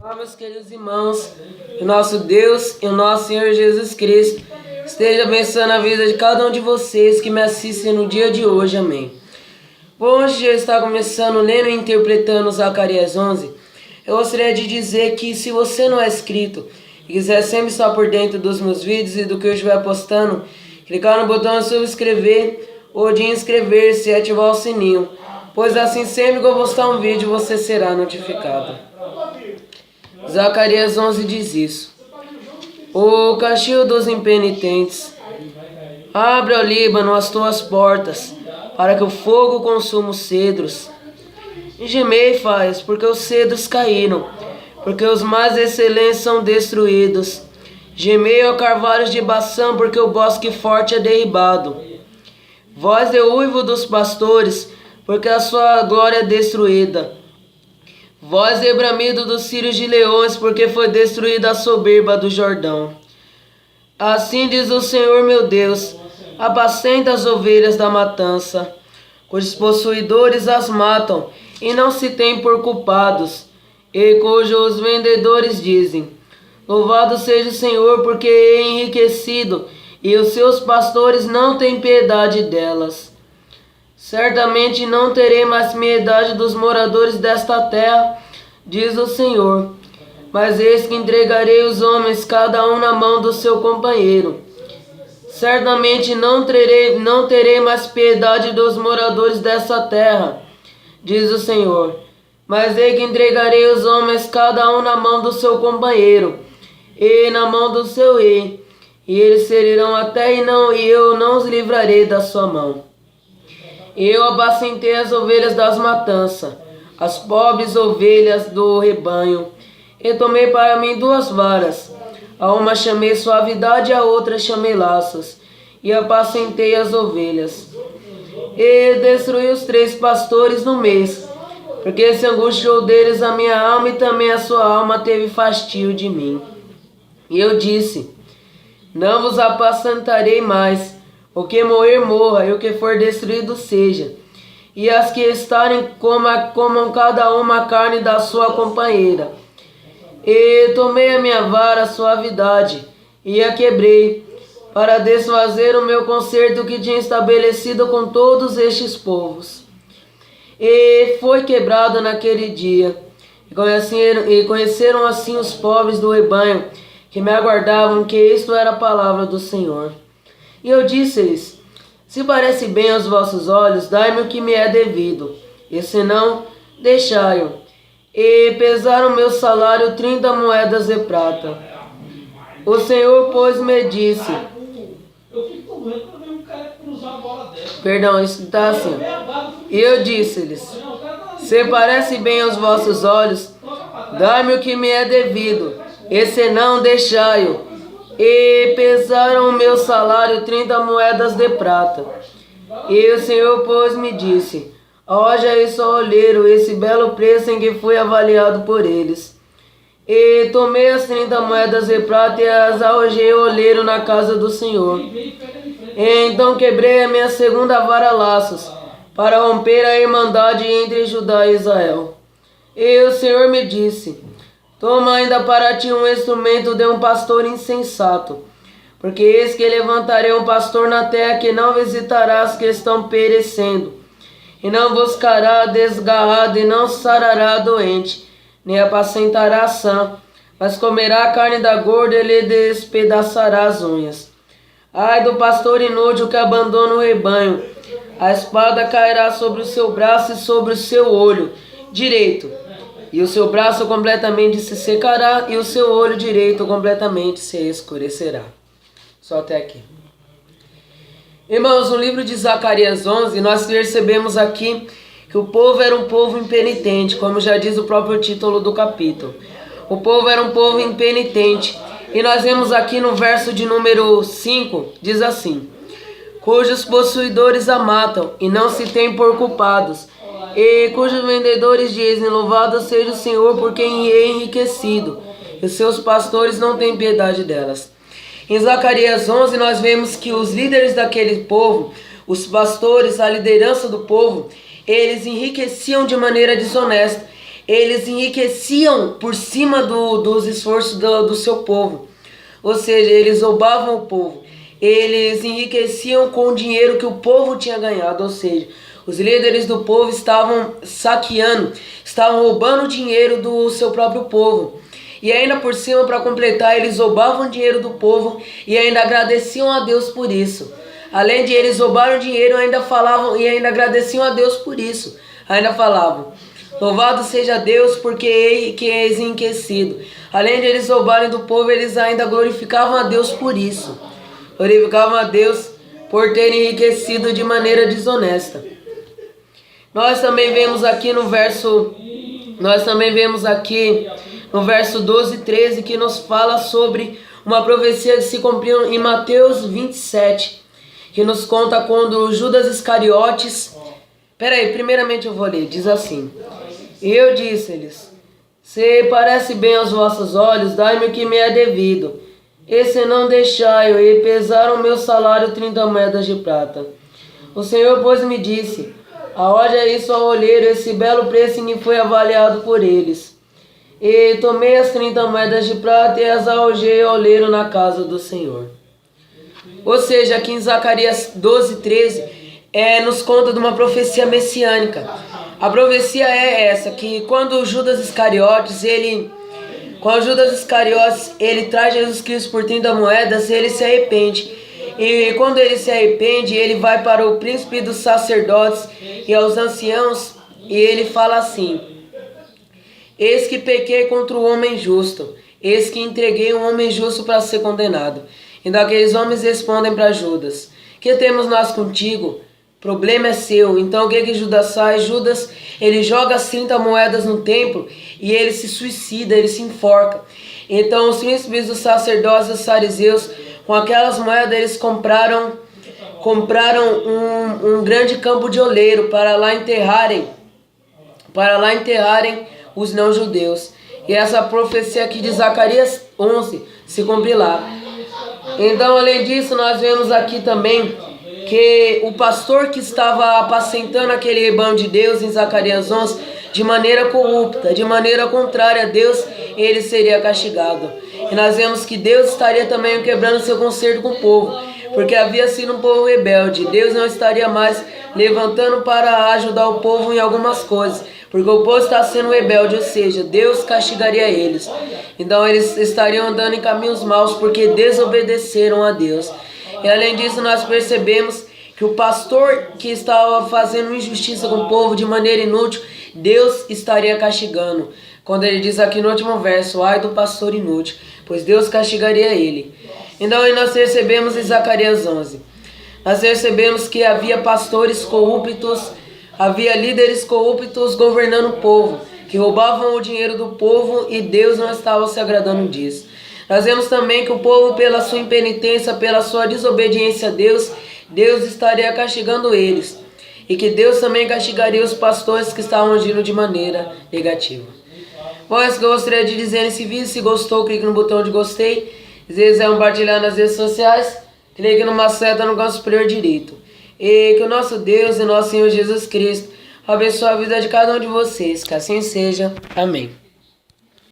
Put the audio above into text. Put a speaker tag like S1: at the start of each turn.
S1: Olá, meus queridos irmãos, que o nosso Deus e o nosso Senhor Jesus Cristo esteja abençoando a vida de cada um de vocês que me assistem no dia de hoje, amém. Bom, hoje eu estou começando lendo e interpretando Zacarias 11. Eu gostaria de dizer que se você não é inscrito e quiser sempre estar por dentro dos meus vídeos e do que eu estiver postando, clicar no botão de subscrever ou de inscrever-se e ativar o sininho, pois assim sempre que eu postar um vídeo você será notificado. Zacarias 11 diz isso. O castigo dos impenitentes. Abre, ó Líbano, as tuas portas, para que o fogo consuma os cedros. E gemei, faz, porque os cedros caíram, porque os mais excelentes são destruídos. Gemei, ó carvalhos de Baçã, porque o bosque forte é derribado. Voz de uivo dos pastores, porque a sua glória é destruída. Voz de bramido dos filhos de leões, porque foi destruída a soberba do Jordão. Assim diz o Senhor meu Deus: apacenta as ovelhas da matança, cujos possuidores as matam, e não se têm por culpados, e cujos vendedores dizem: louvado seja o Senhor, porque é enriquecido, e os seus pastores não têm piedade delas. Certamente não terei mais piedade dos moradores desta terra, diz o Senhor. Mas eis que entregarei os homens, cada um na mão do seu companheiro. Certamente não terei mais piedade dos moradores dessa terra, diz o Senhor. Mas eis que entregarei os homens, cada um na mão do seu companheiro, e na mão do seu rei, e eles ferirão até e eu não os livrarei da sua mão. Eu apacentei as ovelhas das matanças, as pobres ovelhas do rebanho, e tomei para mim 2 varas. A uma chamei suavidade, a outra chamei laços, e apacentei as ovelhas. E destruí os 3 pastores no mês, porque se angustiou deles a minha alma, e também a sua alma teve fastio de mim. E eu disse: não vos apacentarei mais. O que morrer, morra, e o que for destruído, seja. E as que estarem, comam cada uma a carne da sua companheira. E tomei a minha vara, a suavidade, e a quebrei, para desfazer o meu concerto que tinha estabelecido com todos estes povos. E foi quebrado naquele dia. E conheceram assim os pobres do rebanho, que me aguardavam, que isto era a palavra do Senhor. E eu disse-lhes: se parece bem aos vossos olhos, dai-me o que me é devido, e se não, deixai-o. E pesaram meu salário 30 moedas de prata. O Senhor, pois, me disse... Perdão, isso está assim. E eu disse-lhes: se parece bem aos vossos olhos, dai-me o que me é devido, e se não, deixai-o. E pesaram o meu salário 30 moedas de prata. E o Senhor, pois, me disse: arroja isso ao olheiro, esse belo preço em que fui avaliado por eles. E tomei as 30 moedas de prata e as arrojei ao olheiro na casa do Senhor. E então quebrei a minha segunda vara laços, para romper a irmandade entre Judá e Israel. E o Senhor me disse: toma ainda para ti um instrumento de um pastor insensato, porque eis que levantarei um pastor na terra que não visitará as que estão perecendo, e não buscará desgarrado, e não sarará doente, nem apacentará sã, mas comerá a carne da gorda e lhe despedaçará as unhas. Ai do pastor inútil que abandona o rebanho, a espada cairá sobre o seu braço e sobre o seu olho direito, e o seu braço completamente se secará, e o seu olho direito completamente se escurecerá. Só até aqui. Irmãos, no livro de Zacarias 11, nós percebemos aqui que o povo era um povo impenitente, como já diz o próprio título do capítulo. O povo era um povo impenitente. E nós vemos aqui no verso de número 5, diz assim: cujos possuidores a matam, e não se têm por culpados, e cujos vendedores dizem: louvado seja o Senhor, porque é enriquecido, e os seus pastores não têm piedade delas. Em Zacarias 11 nós vemos que os líderes daquele povo, os pastores, a liderança do povo, eles enriqueciam de maneira desonesta. eles enriqueciam por cima dos esforços do seu povo. Ou seja, eles roubavam o povo. Eles enriqueciam com o dinheiro que o povo tinha ganhado. Ou seja, os líderes do povo estavam saqueando, estavam roubando o dinheiro do seu próprio povo. E ainda por cima, para completar, eles roubavam o dinheiro do povo e ainda agradeciam a Deus por isso. Além de eles roubarem o dinheiro, ainda falavam e ainda agradeciam a Deus por isso. Ainda falavam: louvado seja Deus porque ele que é enriquecido. Além de eles roubarem do povo, eles ainda glorificavam a Deus por isso. Glorificavam a Deus por terem enriquecido de maneira desonesta. Nós também vemos aqui no verso 12 e 13 que nos fala sobre uma profecia que se cumpriu em Mateus 27, que nos conta quando Judas Iscariotes... primeiramente eu vou ler, diz assim: E eu disse-lhes: se parece bem aos vossos olhos, dai-me o que me é devido. E se não deixai-o, e pesaram o meu salário 30 moedas de prata. O Senhor, pois, me disse: arroja isso ao olheiro, esse belo preço me foi avaliado por eles. E tomei as 30 moedas de prata e as arrojei ao olheiro na casa do Senhor. Ou seja, aqui em Zacarias 12:13, nos conta de uma profecia messiânica. A profecia é essa, que quando Judas Iscariotes, ele traz Jesus Cristo por 30 moedas, ele se arrepende. E quando ele se arrepende, ele vai para o príncipe dos sacerdotes e aos anciãos, e ele fala assim: eis que pequei contra o homem justo, eis que entreguei um homem justo para ser condenado. E daqueles homens respondem para Judas: que temos nós contigo? O problema é seu. Então o que Judas faz? Judas, ele joga as 30 moedas no templo e ele se suicida, ele se enforca. Então os príncipes dos sacerdotes e os fariseus, com aquelas moedas, eles compraram um grande campo de oleiro para lá enterrarem os não-judeus. E essa profecia aqui de Zacarias 11 se cumpre lá. Então, além disso, nós vemos aqui também que o pastor que estava apacentando aquele rebanho de Deus em Zacarias 11, de maneira corrupta, de maneira contrária a Deus, ele seria castigado. E nós vemos que Deus estaria também quebrando seu concerto com o povo, porque havia sido um povo rebelde. Deus não estaria mais levantando para ajudar o povo em algumas coisas, porque o povo está sendo rebelde, ou seja, Deus castigaria eles. Então eles estariam andando em caminhos maus porque desobedeceram a Deus. E além disso, nós percebemos que o pastor que estava fazendo injustiça com o povo de maneira inútil, Deus estaria castigando. Quando ele diz aqui no último verso: ai do pastor inútil, pois Deus castigaria ele. Então aí nós percebemos em Zacarias 11, nós percebemos que havia pastores corruptos, havia líderes corruptos governando o povo, que roubavam o dinheiro do povo e Deus não estava se agradando disso. Nós vemos também que o povo, pela sua impenitência, pela sua desobediência a Deus, Deus estaria castigando eles. E que Deus também castigaria os pastores que estavam agindo de maneira negativa. Bom, é isso que eu gostaria de dizer nesse vídeo. Se gostou, clique no botão de gostei. Se quiser compartilhar nas redes sociais, clique numa seta no canto superior direito. E que o nosso Deus e nosso Senhor Jesus Cristo abençoe a vida de cada um de vocês. Que assim seja. Amém.